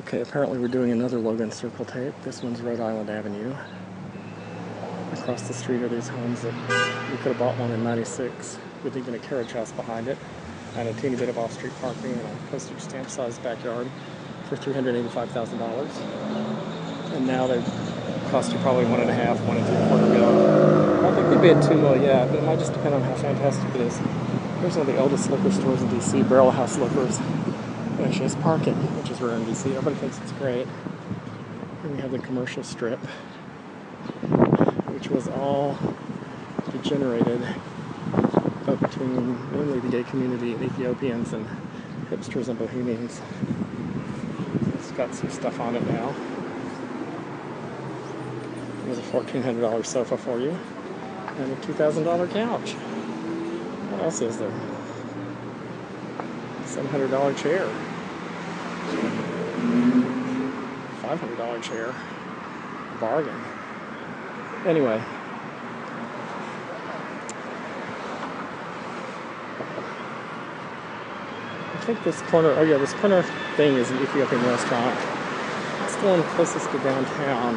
Okay, apparently we're doing another Logan circle tape. This one's Rhode Island Avenue. Across the street are these homes that we could have bought one in '96 with even a carriage house behind it and a teeny bit of off-street parking and a postage stamp-sized backyard for $385,000. And now they cost you probably $1.5, $1.75 million. I don't think they bid $2 million yet, but it might just depend on how fantastic it is. Here's one of the oldest liquor stores in DC, Barrel House Liquors. It actually has parking, which is rare in DC. Everybody thinks it's great. Here we have the commercial strip, which was all degenerated between mainly the gay community and Ethiopians and hipsters and bohemians. It's got some stuff on it now. There's a $1,400 sofa for you and a $2,000 couch. What else is there? $700 chair. $500 chair. Bargain. Anyway. I think this corner, this corner thing is an Ethiopian restaurant. It's the one closest to downtown.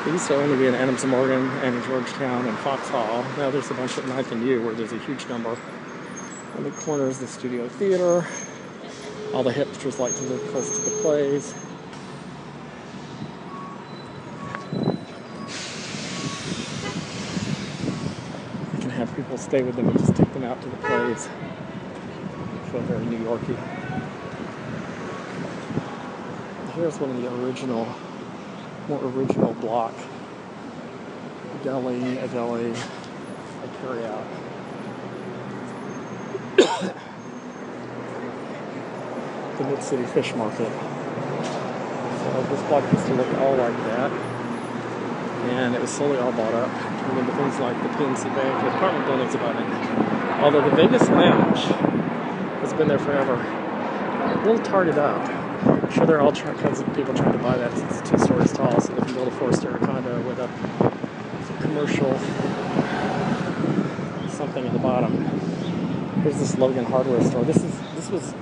There used to only be in Adams and Morgan and in Georgetown and Foxhall. Now there's a bunch at 9th and U where there's a huge number. On the corner is the Studio Theater. All the hipsters like to live close to the plays. You can have people stay with them and just take them out to the plays. I feel very New Yorky. Here's one of the more original block deli, a carry out. The Mid-City Fish Market. So this block used to look all like that, and it was slowly all bought up, turned into things like the PNC Bank, the apartment buildings above it. Although the Vegas Lounge has been there forever. A little tarted up. I'm sure there are all kinds of people trying to buy that. It's 2 stories tall, so they can build a 4-story condo with a commercial something at the bottom. Here's this Logan hardware store. This was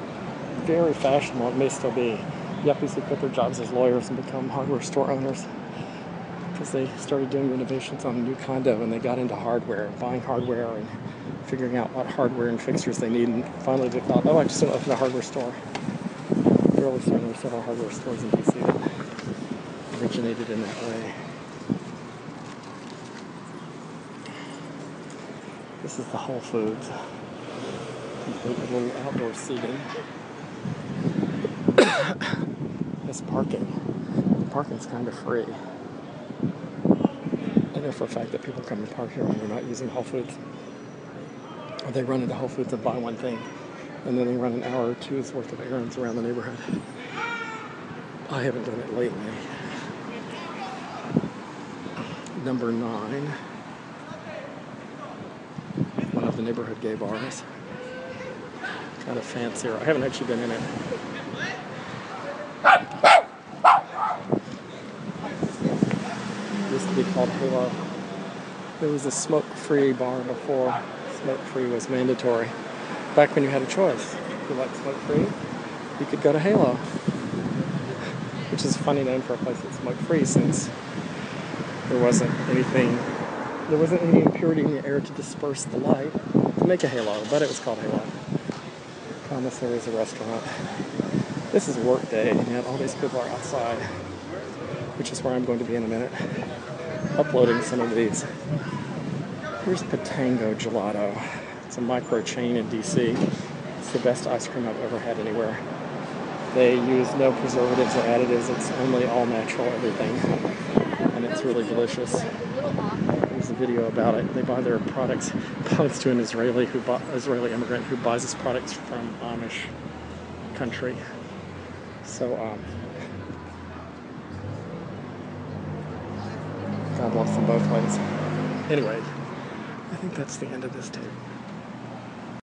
very fashionable. It may still be. Yuppies who quit their jobs as lawyers and become hardware store owners because they started doing renovations on a new condo and they got into hardware, buying hardware and figuring out what hardware and fixtures they need. And finally they thought, I just want to open a hardware store. Fairly certain there are several hardware stores in DC that originated in that way. This is the Whole Foods. Complete with a little outdoor seating. This parking. The parking's kind of free. I know for a fact that people come and park here when they're not using Whole Foods. Or they run into Whole Foods and buy one thing, and then they run an hour or two's worth of errands around the neighborhood. I haven't done it lately. Number 9. One of the neighborhood gay bars. Kind of fancier. I haven't actually been in it. It used to be called Halo. There was a smoke-free bar before smoke-free was mandatory. Back when you had a choice. If you liked smoke-free, you could go to Halo. Which is a funny name for a place that's smoke-free since there wasn't any impurity in the air to disperse the light to make a halo, but it was called Halo. Commissary is a restaurant. This is work day, and yet all these people are outside, which is where I'm going to be in a minute, uploading some of these. Here's Patango Gelato. It's a micro chain in DC. It's the best ice cream I've ever had anywhere. They use no preservatives or additives. It's only all natural everything, and it's really delicious. There's a video about it. They buy their products. Belongs to an Israeli immigrant who buys his products from Amish country. So, God loves them both ways. Anyway, I think that's the end of this tape.